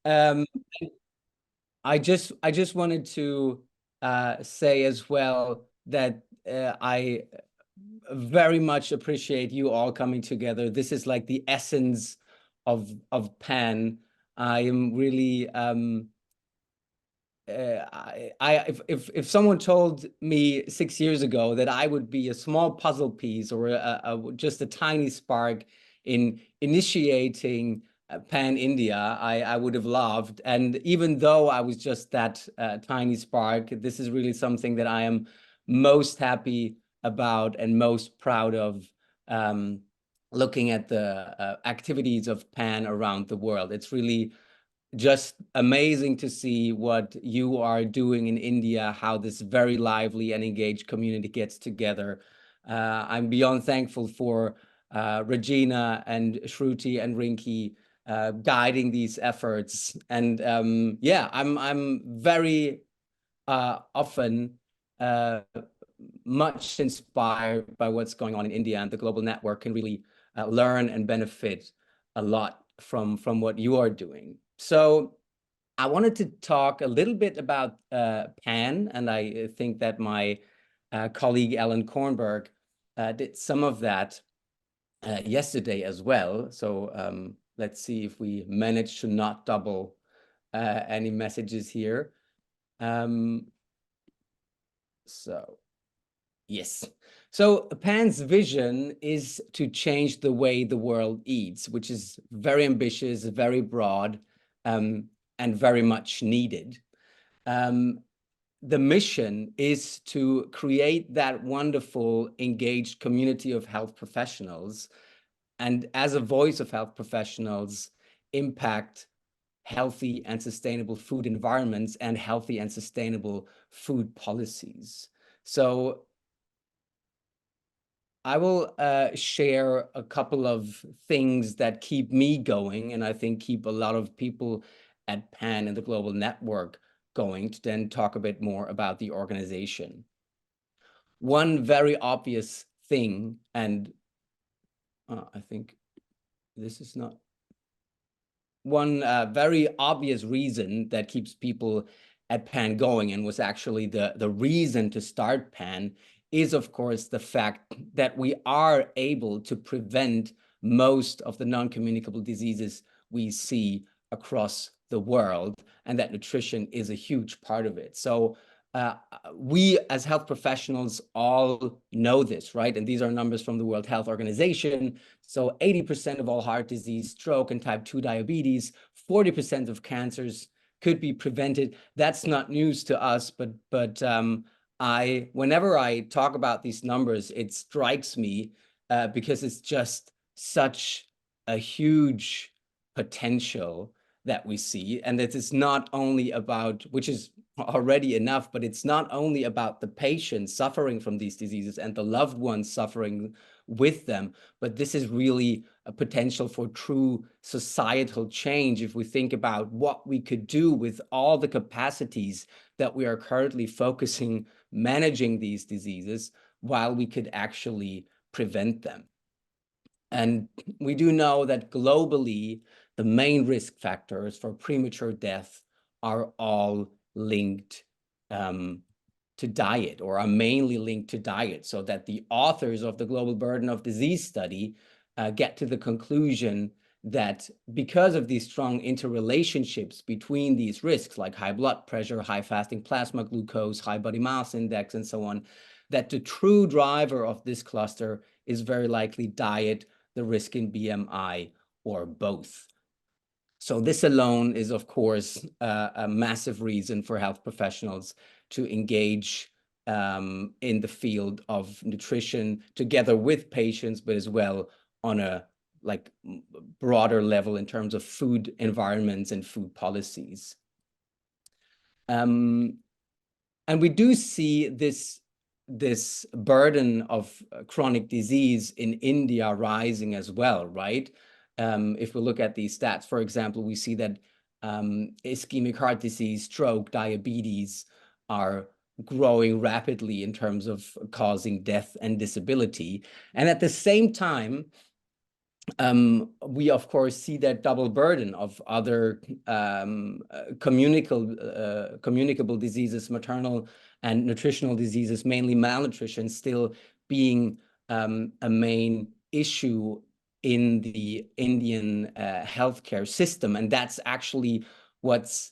Um, I just wanted to say as well that I very much appreciate you all coming together. This is like the essence of Pan. I am really if someone told me 6 years ago that I would be a small puzzle piece or just a tiny spark in initiating Pan India, I would have laughed. And even though I was just that tiny spark, this is really something that I am most happy about and most proud of. Um, Looking at the activities of Pan around the world, it's really just amazing to see what you are doing in India, how this very lively and engaged community gets together. I'm beyond thankful for Regina and Shruti and Rinki guiding these efforts. And yeah, I'm very often uh, much inspired by what's going on in India, and the global network can really learn and benefit a lot from what you are doing. So I wanted to talk a little bit about Pan, and I think that my colleague Ellen Kornberg did some of that yesterday as well. So let's see if we manage to not double any messages here. Um, so yes. So Pan's vision is to change the way the world eats, which is very ambitious, very broad, and very much needed. Um, the mission is to create that wonderful, engaged community of health professionals, and as a voice of health professionals, impact healthy and sustainable food environments and healthy and sustainable food policies. So I will share a couple of things that keep me going, and I think keep a lot of people at PAN and the global network going, to then talk a bit more about the organization. One very obvious thing, and I think this is not one very obvious reason that keeps people at PAN going, and was actually the reason to start PAN, is of course the fact that we are able to prevent most of the non-communicable diseases we see across the world, and that nutrition is a huge part of it. So we as health professionals all know this, right? And these are numbers from the World Health Organization. So 80% of all heart disease, stroke, and type 2 diabetes, 40% of cancers could be prevented. That's not news to us, but whenever I talk about these numbers, it strikes me because it's just such a huge potential that we see. And that it's not only about, which is already enough, but it's not only about the patients suffering from these diseases and the loved ones suffering with them, but this is really a potential for true societal change if we think about what we could do with all the capacities that we are currently focusing managing these diseases, while we could actually prevent them. And we do know that globally, the main risk factors for premature death are all linked to diet, or are mainly linked to diet, so that the authors of the Global Burden of Disease study get to the conclusion that because of these strong interrelationships between these risks, like high blood pressure, high fasting plasma glucose, high body mass index, and so on, that the true driver of this cluster is very likely diet, the risk in BMI, or both. So this alone is, of course, a massive reason for health professionals to engage in the field of nutrition together with patients, but as well on a broader level in terms of food environments and food policies. And we do see this burden of chronic disease in India rising as well, right? If we look at these stats, for example, we see that ischemic heart disease, stroke, diabetes are growing rapidly in terms of causing death and disability. And at the same time, we of course see that double burden of other communicable diseases, maternal and nutritional diseases, mainly malnutrition, still being a main issue in the Indian healthcare system. And that's actually what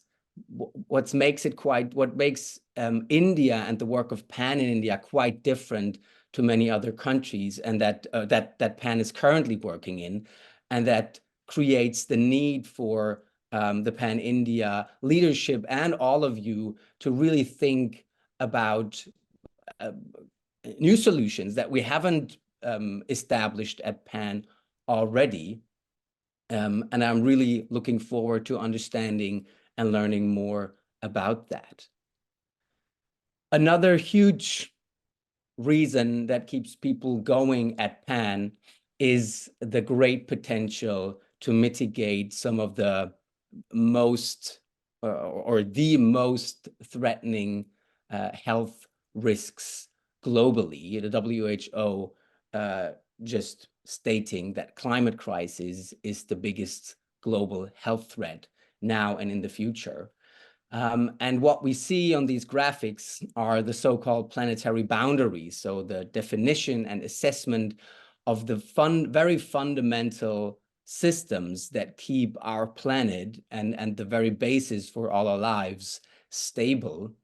makes India and the work of PAN in India quite different to many other countries, and that PAN is currently working in, and that creates the need for the PAN India leadership and all of you to really think about new solutions that we haven't established at PAN already. And I'm really looking forward to understanding and learning more about that. Another huge reason that keeps people going at PAN is the great potential to mitigate some of the most or the most threatening health risks globally. The WHO just stating that climate crisis is the biggest global health threat now and in the future. And what we see on these graphics are the so-called planetary boundaries. So the definition and assessment of the very fundamental systems that keep our planet and the very basis for all our lives stable.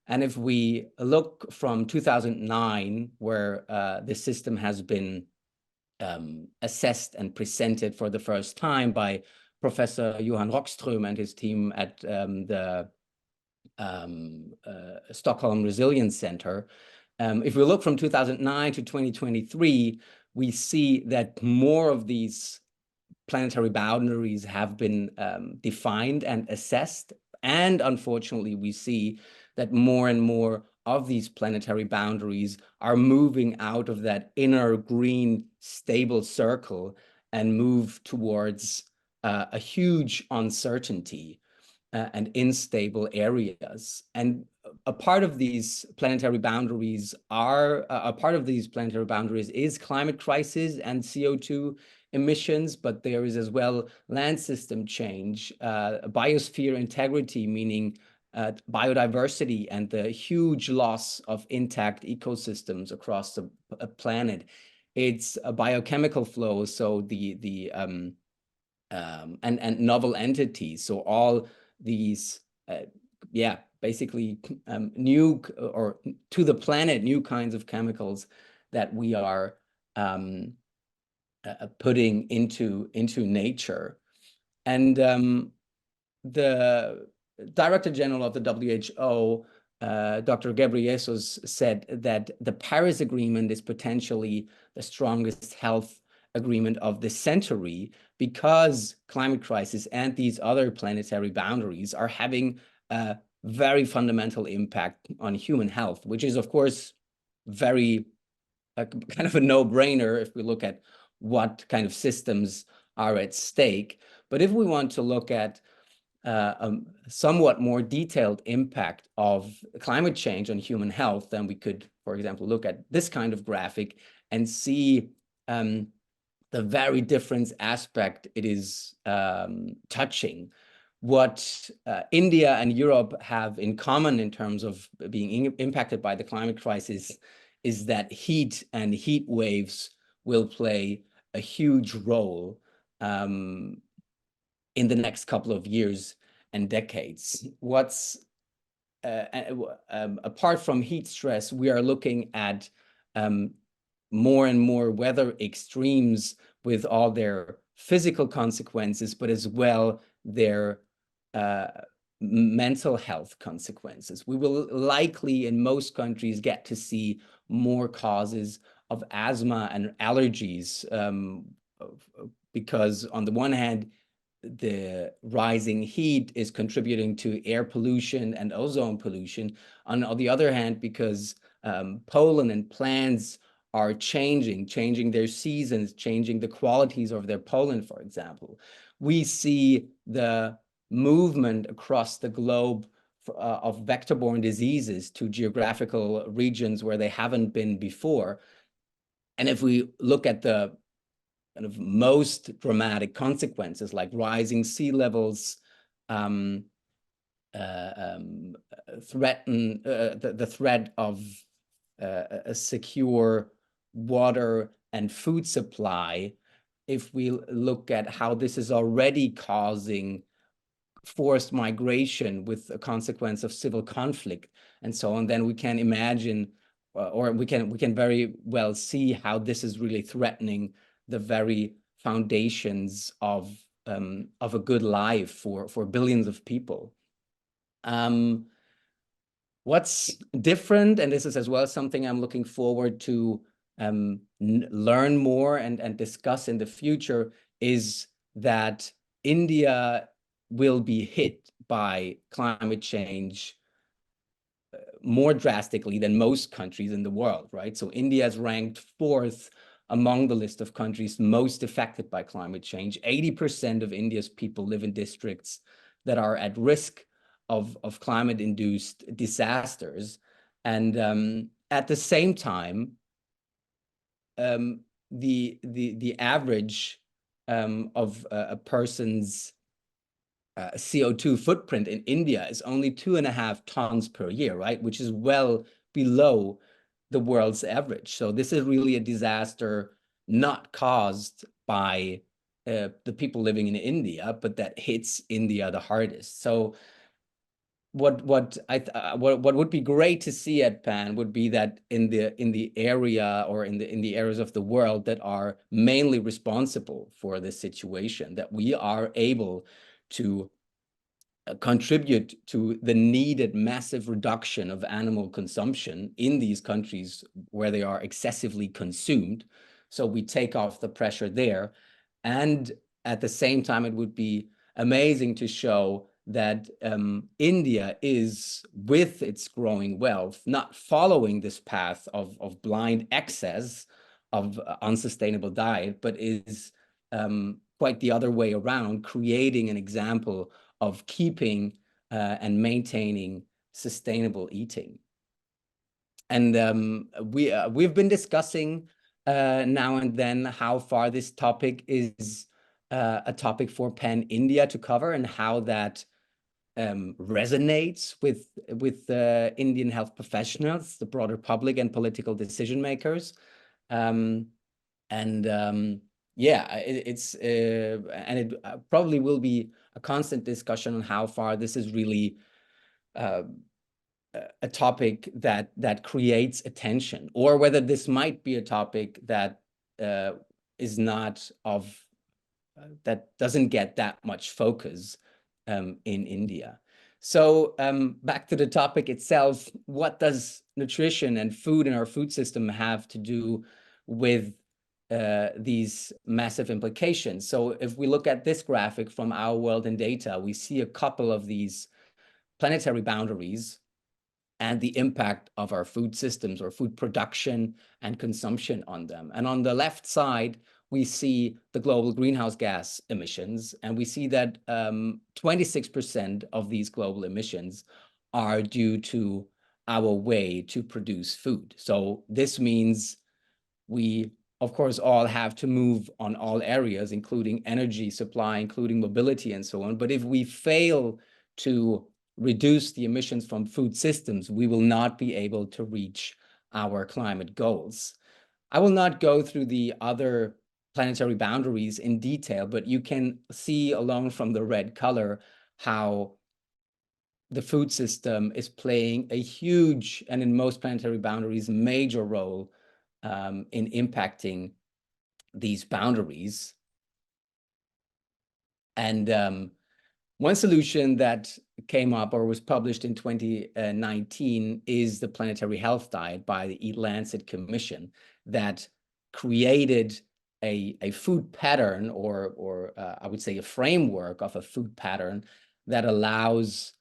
And if we look from 2009, where this system has been assessed and presented for the first time by Professor Johan Rockström and his team at the Stockholm Resilience Center. If we look from 2009 to 2023, we see that more of these planetary boundaries have been defined and assessed. And unfortunately, we see that more and more of these planetary boundaries are moving out of that inner green stable circle and move towards a huge uncertainty and unstable areas. And a part of these planetary boundaries is climate crisis and CO2 emissions, but there is as well land system change, biosphere integrity, meaning biodiversity and the huge loss of intact ecosystems across the planet. It's a biochemical flow, so and novel entities. So all these, basically new or to the planet, new kinds of chemicals that we are putting into nature. And the Director General of the WHO, Dr. Ghebreyesus, said that the Paris Agreement is potentially the strongest health agreement of the century, because climate crisis and these other planetary boundaries are having a very fundamental impact on human health, which is, of course, very kind of a no-brainer if we look at what kind of systems are at stake. But if we want to look at a somewhat more detailed impact of climate change on human health, then we could, for example, look at this kind of graphic and see the very different aspect it is touching. What India and Europe have in common in terms of being impacted by the climate crisis is that heat and heat waves will play a huge role in the next couple of years and decades. Apart from heat stress, we are looking at more and more weather extremes with all their physical consequences, but as well their mental health consequences. We will likely in most countries get to see more causes of asthma and allergies because on the one hand, the rising heat is contributing to air pollution and ozone pollution. On the other hand, because pollen and plants are changing their seasons, changing the qualities of their pollen, for example. We see the movement across the globe of vector-borne diseases to geographical regions where they haven't been before. And if we look at the kind of most dramatic consequences, like rising sea levels, threaten the threat of a secure water and food supply, if we look at how this is already causing forced migration with a consequence of civil conflict and so on, then we can imagine, or we can very well see how this is really threatening the very foundations of a good life for billions of people. What's different, and this is as well something I'm looking forward to learn more and discuss in the future, is that India will be hit by climate change more drastically than most countries in the world, right? So India is ranked 4th among the list of countries most affected by climate change. 80% of India's people live in districts that are at risk of climate-induced disasters. And at the same time, the average of a person's CO2 footprint in India is only 2.5 tons per year, right? Which is well below the world's average. So this is really a disaster not caused by the people living in India, but that hits India the hardest. So what would be great to see at PAN would be that in the area, or in the areas of the world that are mainly responsible for this situation, that we are able to contribute to the needed massive reduction of animal consumption in these countries where they are excessively consumed. So we take off the pressure there. And at the same time, it would be amazing to show that India is, with its growing wealth, not following this path of blind excess of unsustainable diet, but is quite the other way around, creating an example of keeping and maintaining sustainable eating. And we've been discussing now and then how far this topic is a topic for PAN India to cover, and how that resonates with Indian health professionals, the broader public, and political decision makers. Yeah, it probably will be a constant discussion on how far this is really a topic that creates attention, or whether this might be a topic that is not of that doesn't get that much focus in India. So back to the topic itself, what does nutrition and food in our food system have to do with these massive implications? So if we look at this graphic from Our World in Data, we see a couple of these planetary boundaries and the impact of our food systems, or food production and consumption on them. And on the left side, we see the global greenhouse gas emissions, and we see that 26% of these global emissions are due to our way to produce food. So this means we, of course, all have to move on all areas, including energy supply, including mobility, and so on. But if we fail to reduce the emissions from food systems, we will not be able to reach our climate goals. I will not go through the other planetary boundaries in detail, but you can see alone from the red color how the food system is playing a huge, and in most planetary boundaries, major role in impacting these boundaries. And one solution that came up or was published in 2019 is the Planetary Health Diet by the Eat Lancet Commission, that created a food pattern, or I would say a framework of a food pattern that allows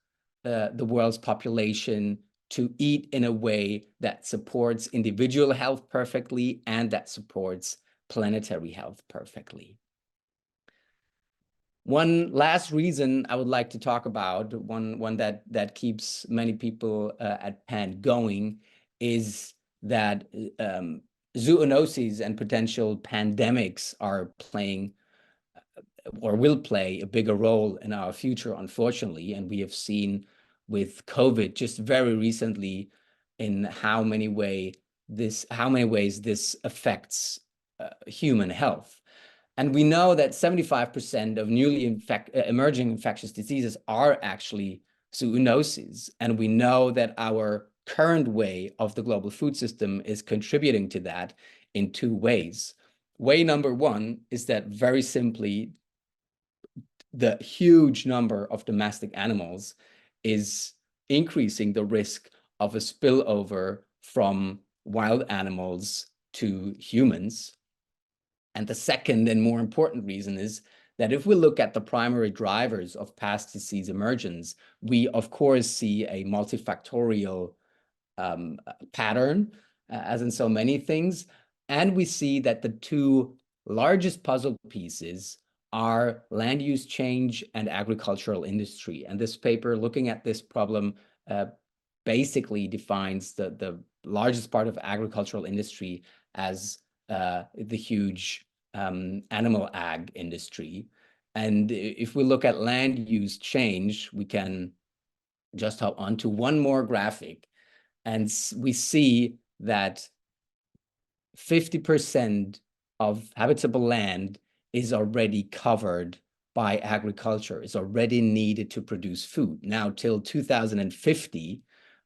the world's population to eat in a way that supports individual health perfectly and that supports planetary health perfectly. One last reason I would like to talk about, one that keeps many people at PAN going, is that zoonoses and potential pandemics are playing or will play a bigger role in our future, unfortunately. And we have seen with COVID just very recently in how many ways this affects human health. And we know that 75% of newly emerging infectious diseases are actually zoonoses. And we know that our current way of the global food system is contributing to that in two ways. Way number one is that very simply, the huge number of domestic animals is increasing the risk of a spillover from wild animals to humans. And the second and more important reason is that if we look at the primary drivers of past disease emergence, we of course see a multifactorial pattern, as in so many things. And we see that the two largest puzzle pieces are land use change and agricultural industry. And this paper, looking at this problem, basically defines the largest part of agricultural industry as the huge animal ag industry. And if we look at land use change, we can just hop onto one more graphic. And we see that 50% of habitable land is already covered by agriculture, is already needed to produce food. Now, till 2050,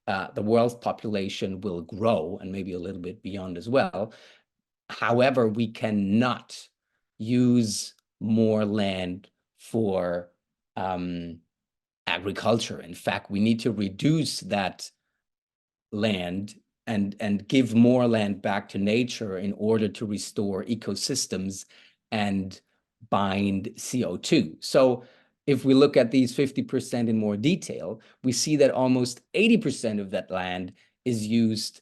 the world's population will grow, and maybe a little bit beyond as well. However, we cannot use more land for agriculture. In fact, we need to reduce that land and give more land back to nature in order to restore ecosystems and bind CO2. So if we look at these 50% in more detail, we see that almost 80% of that land is used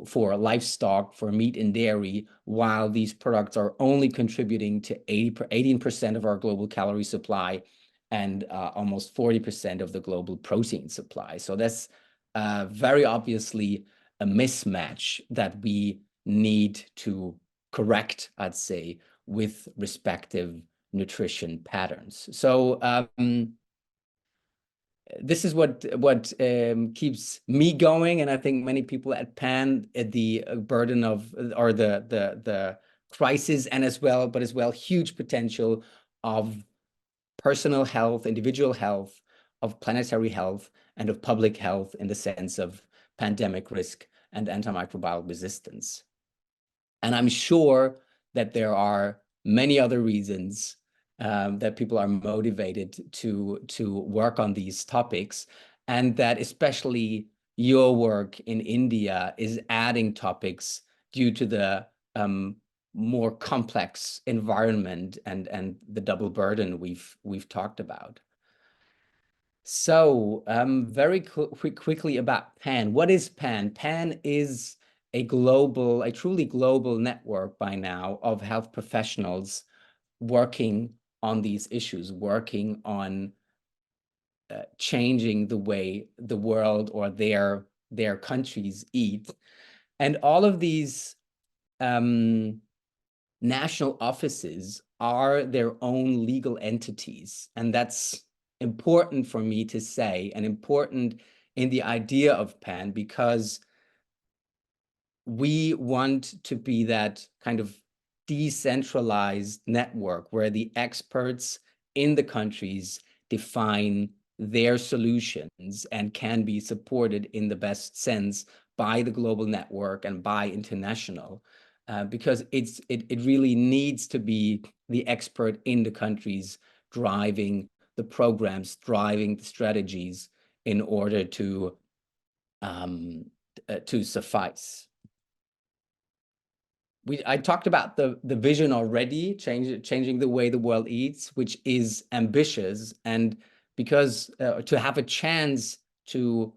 for livestock, for meat and dairy, while these products are only contributing to 18% of our global calorie supply and almost 40% of the global protein supply. So that's very obviously a mismatch that we need to correct, I'd say, with respective nutrition patterns. So this is what keeps me going, and I think many people at PAN, the burden of, or the crisis, and as well huge potential of personal health, individual health, of planetary health, and of public health in the sense of pandemic risk and antimicrobial resistance. And I'm sure that there are many other reasons that people are motivated to work on these topics, and that especially your work in India is adding topics due to the more complex environment and the double burden we've talked about. So very quickly about PAN. What is PAN? PAN is a truly global network by now of health professionals working on these issues, working on changing the way the world or their countries eat. And all of these national offices are their own legal entities. And that's important for me to say, and important in the idea of PAN, because we want to be that kind of decentralized network where the experts in the countries define their solutions and can be supported in the best sense by the global network and by international, because it really needs to be the expert in the countries driving the programs, driving the strategies in order to suffice. I talked about the vision already, changing the way the world eats, which is ambitious. And because to have a chance to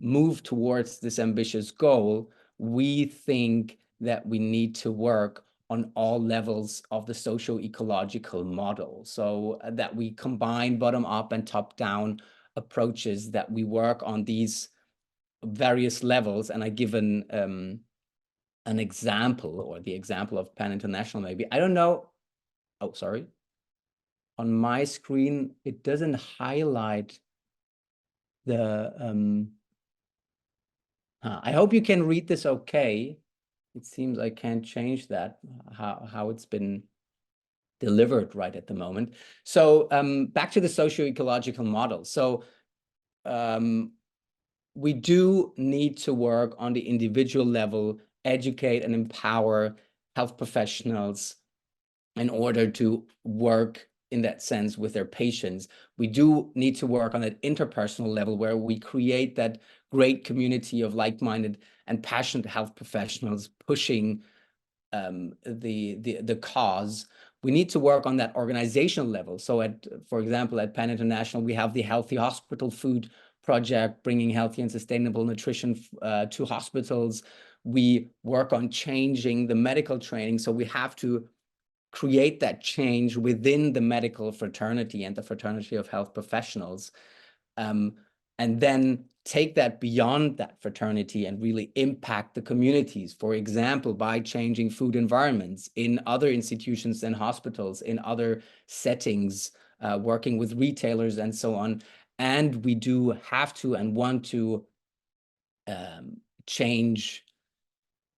move towards this ambitious goal, we think that we need to work on all levels of the socio-ecological model, so that we combine bottom-up and top-down approaches, that we work on these various levels. And I give an example, or the example of Pan International maybe. I don't know. Oh, sorry. On my screen, it doesn't highlight the, I hope you can read this okay. It seems I can't change that, how it's been delivered right at the moment. So back to the socio-ecological model. So we do need to work on the individual level, educate and empower health professionals in order to work in that sense with their patients. We do need to work on an interpersonal level where we create that great community of like-minded and passionate health professionals pushing the cause. We need to work on that organizational level. So for example, at Pan International, we have the Healthy Hospital Food Project, bringing healthy and sustainable nutrition to hospitals. We work on changing the medical training. So we have to create that change within the medical fraternity and the fraternity of health professionals, and then take that beyond that fraternity and really impact the communities, for example, by changing food environments in other institutions and hospitals, in other settings, working with retailers and so on. And we do have to and want to change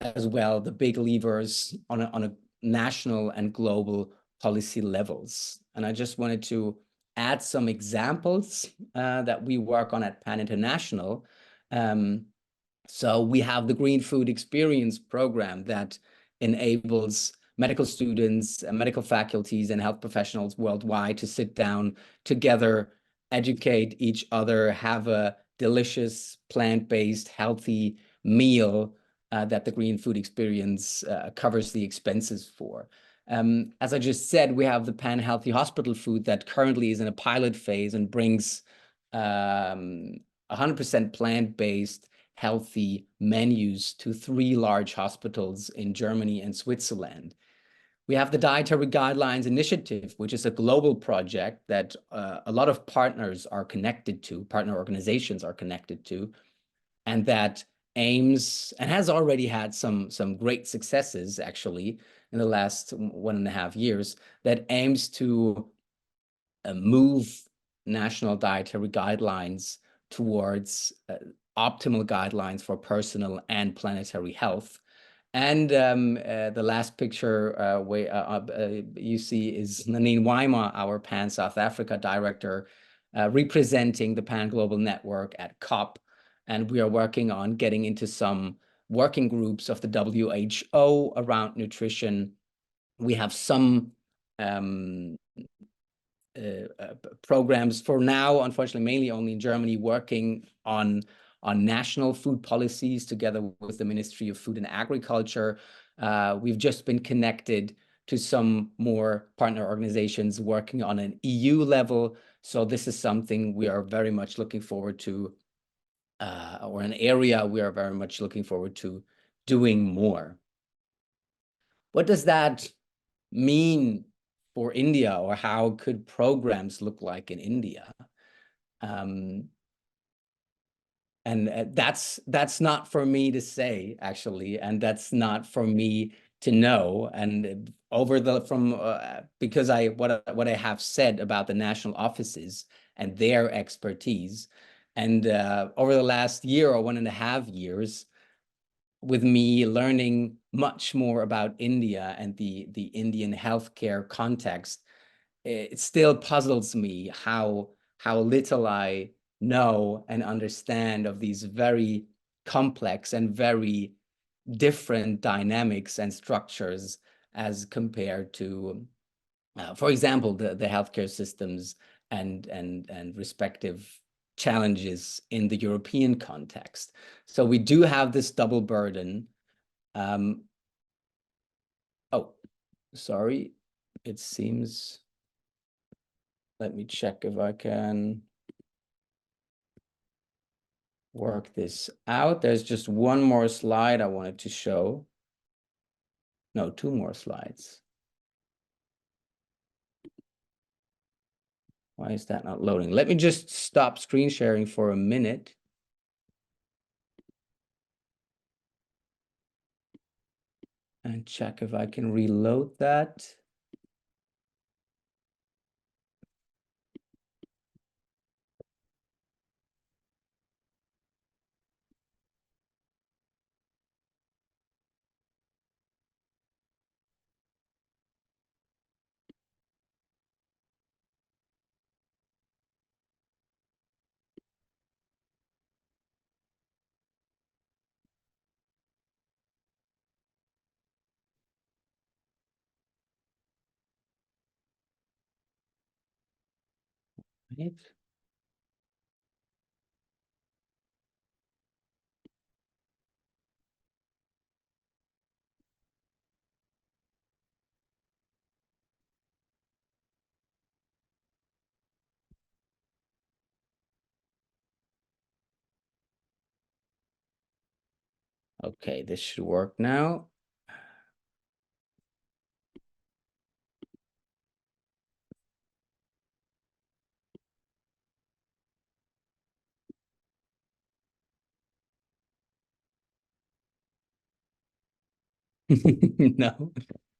as well the big levers on a national and global policy levels. And I just wanted to add some examples that we work on at Pan International. So we have the Green Food Experience program that enables medical students, medical faculties, and health professionals worldwide to sit down together, educate each other, have a delicious, plant-based, healthy meal that the Green Food Experience covers the expenses for. As I just said, we have the Pan Healthy Hospital Food that currently is in a pilot phase and brings 100% plant-based healthy menus to 3 large hospitals in Germany and Switzerland. We have the Dietary Guidelines Initiative, which is a global project that a lot of partners are connected to, partner organizations are connected to, and that aims and has already had some great successes actually in the last 1.5 years, that aims to move national dietary guidelines towards optimal guidelines for personal and planetary health. And the last picture you see is Nanine Weimar, our Pan South Africa director, representing the Pan Global Network at COP. And we are working on getting into some working groups of the WHO around nutrition. We have some programs for now, unfortunately, mainly only in Germany, working on national food policies together with the Ministry of Food and Agriculture. We've just been connected to some more partner organizations working on an EU level. So this is something we are very much looking forward to, or an area we are very much looking forward to doing more. What does that mean for India, or how could programs look like in India? And that's not for me to say, actually, and that's not for me to know. And because what I have said about the national offices and their expertise, and over the last year or 1.5 years, with me learning much more about India and the Indian healthcare context, it still puzzles me how little I know and understand of these very complex and very different dynamics and structures as compared to, for example, the healthcare systems and respective challenges in the European context. So we do have this double burden. Oh, sorry, it seems. Let me check if I can work this out. There's just one more slide I wanted to show. No, 2 more slides. Why is that not loading? Let me just stop screen sharing for a minute. and check if I can reload that. Right. Okay, this should work now. No,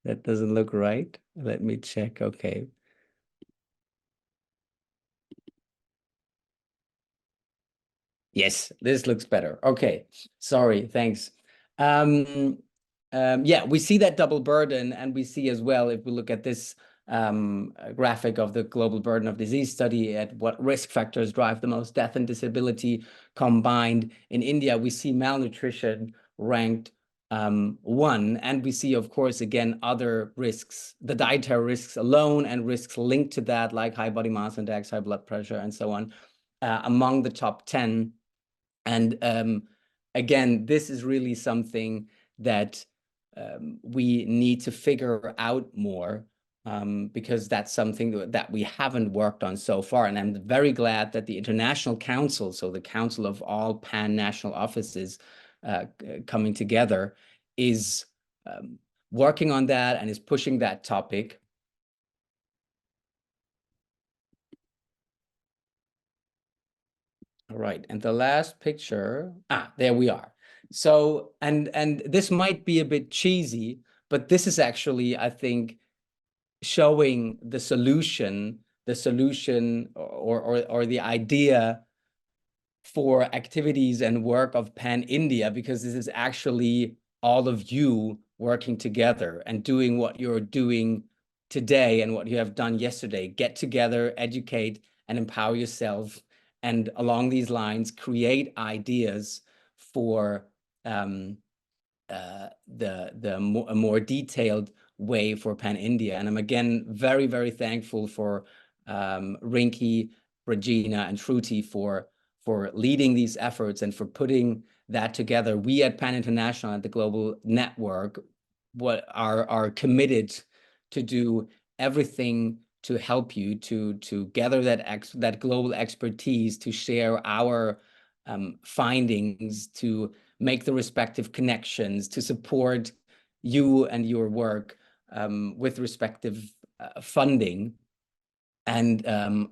that doesn't look right. Let me check. Okay. Yes, this looks better. Okay, sorry, thanks. Yeah, we see that double burden, and we see as well, if we look at this graphic of the global burden of disease study, at what risk factors drive the most death and disability combined. In India, we see malnutrition ranked 1, and we see, of course, again, other risks, the dietary risks alone and risks linked to that, like high body mass index, high blood pressure, and so on, among the top 10. And again, this is really something that we need to figure out more, because that's something that we haven't worked on so far. And I'm very glad that the International Council, so the Council of all pan-national offices coming together, is working on that and is pushing that topic. All right, and the last picture, there we are. So, and this might be a bit cheesy, but this is actually, I think, showing the solution or the idea for activities and work of Pan India, because this is actually all of you working together and doing what you're doing today and what you have done yesterday. Get together, educate, and empower yourself, and along these lines, create ideas for a more detailed way for Pan India. And I'm again very, very thankful for Rinki, Regina, and Shruti for leading these efforts and for putting that together. We at Pan International, at the Global Network, are committed to do everything to help you to gather that global expertise, to share our findings, to make the respective connections, to support you and your work with respective funding, and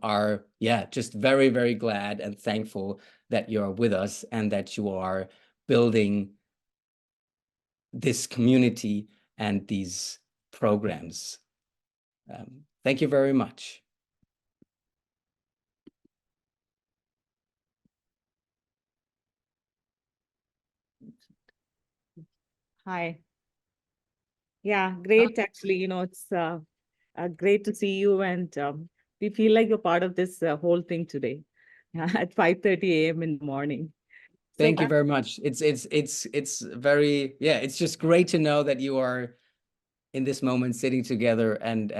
are just very, very glad and thankful that you're with us and that you are building this community and these programs. Thank you very much. Hi. Yeah, great. Actually, it's great to see you, and we feel like you're part of this whole thing today at 5:30 a.m. in the morning. Thank you very much. It's very, it's just great to know that you are in this moment sitting together and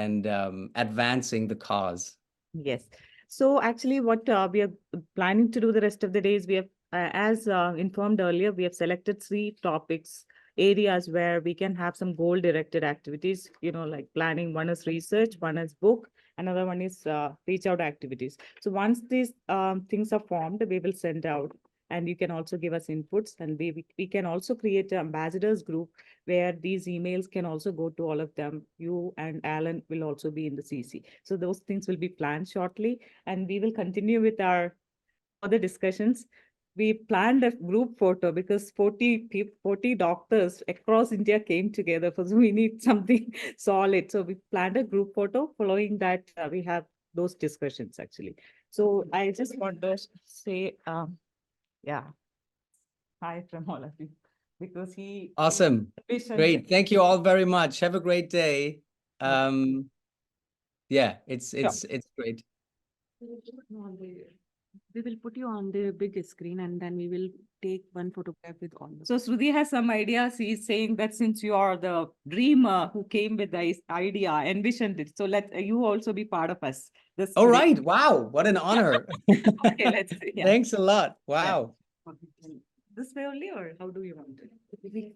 advancing the cause. Yes. So actually, what we are planning to do the rest of the days, we have, as informed earlier, we have selected 3 topics, areas where we can have some goal-directed activities, like planning. One is research, one is book, another one is reach out activities. So once these things are formed, we will send out, and you can also give us inputs, and we can also create an ambassadors group where these emails can also go to all of them. You and Alan will also be in the CC. So those things will be planned shortly, and we will continue with our other discussions we planned a group photo because 40 doctors across India came together. So we need something solid. So we planned a group photo. Following that, we have those discussions actually. So I just want to say, yeah, hi from all of you, because he Awesome. envisioned Great. it. Thank you all very much. Have a great day. Yeah, it's great. We will put you on the big screen and then we will take one photograph with all. So Shruti has some ideas. He's saying that since you are the dreamer who came with the idea, envisioned it, so let you also be part of us. This All today. right. Wow. What an honor. Okay, let's see. Yeah. Thanks a lot. Wow. This way only, or how do you want it?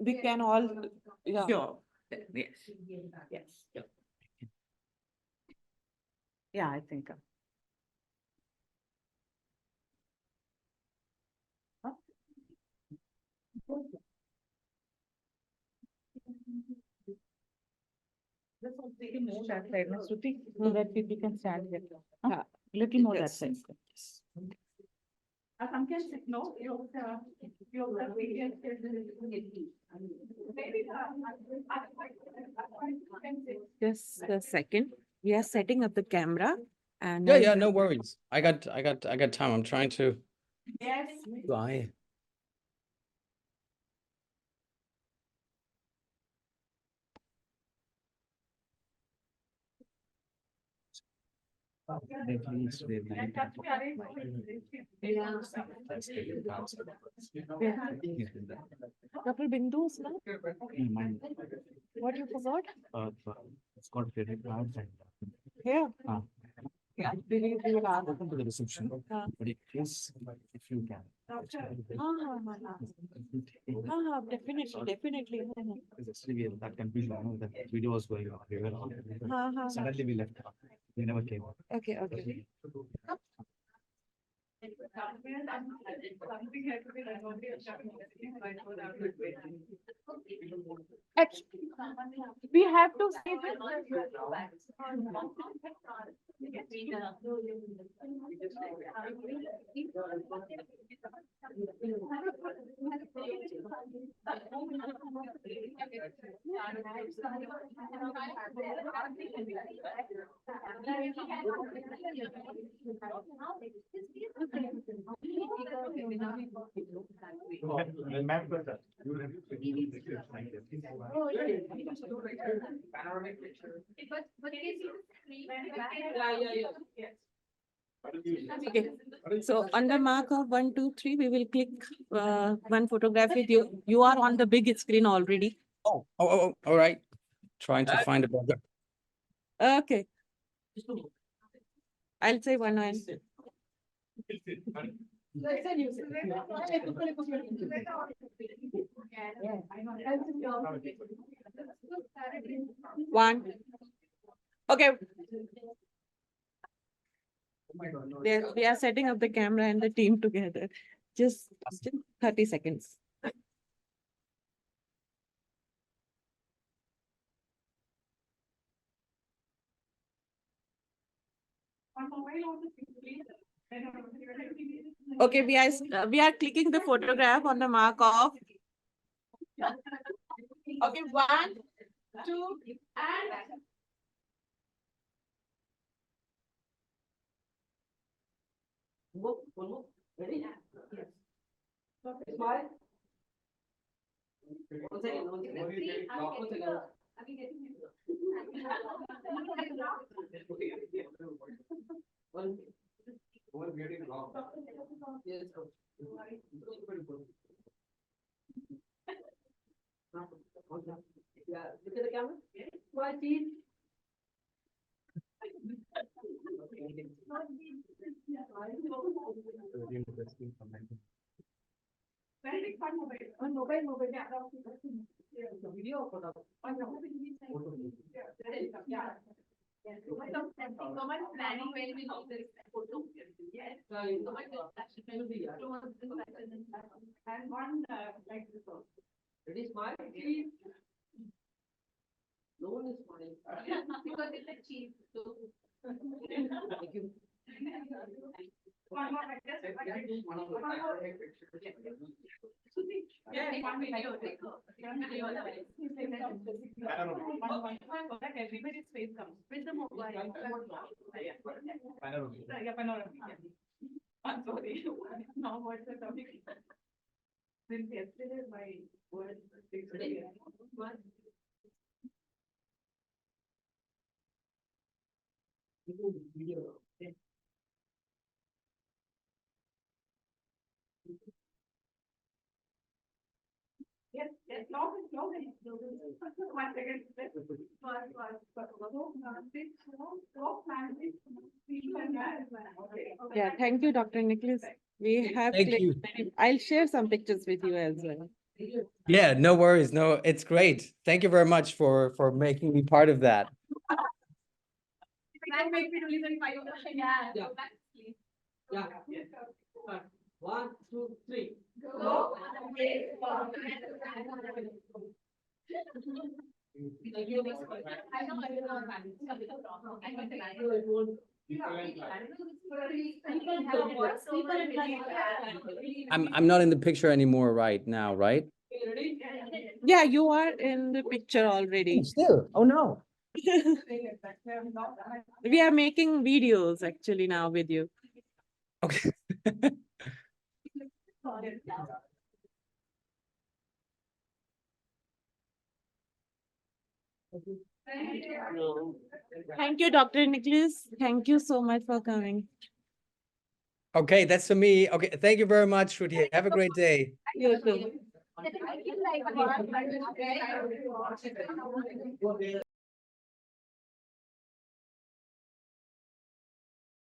We can all, yeah. Sure. Yes. Yes. Sure. Yeah, I think. Let's all take a more that side, no, Shruti, so that people can stand here. Yeah. Little more that Yes. side. Some can sit, no? Just a second. We are setting up the camera and Yeah, yeah, no worries. I got time. I'm trying to Yes. fly. Dr. Bindu's now? What you forgot? It's called credit cards and Here. yeah. Open to the reception, Ah. but it is if you can. Definitely. Because yesterday we had that confusion, you know, that video was going on. We were on. Suddenly we left. We never came. Okay. We have to say Okay. So on the mark of 1, 2, 3, we will click one photograph with you. You are on the big screen already. Oh, all right. Trying to find a better. Okay. I'll say one. One. Okay. We are setting up the camera and the team together. Just 30 seconds. Okay, we are clicking the photograph on the mark of. Okay, 1, 2, and. Ready? Yes. Smile. Look at the camera. Smile, please. Very fun mobile. Video photo. Yeah. Someone planning when we know this photo. Yes. And one like this also. Ready, smile, please. No one is smiling. Because it's a cheese. So. Thank you. I'm sorry. Now what's the topic? Since yesterday my word. Yes, yes, no, no. One second. Yeah, thank you, Dr. Nicholas. We have, Thank you. I'll share some pictures with you as well. Yeah, no worries. No, it's great. Thank you very much for making me part of that. One, two, three. I'm not in the picture anymore right now, right? Yeah, you are in the picture already. Still. Oh no. We are making videos actually now with you. Okay. Thank you, Dr. Nicholas. Thank you so much for coming. Okay, that's for me. Okay, thank you very much, Shruti. Have a great day. You too.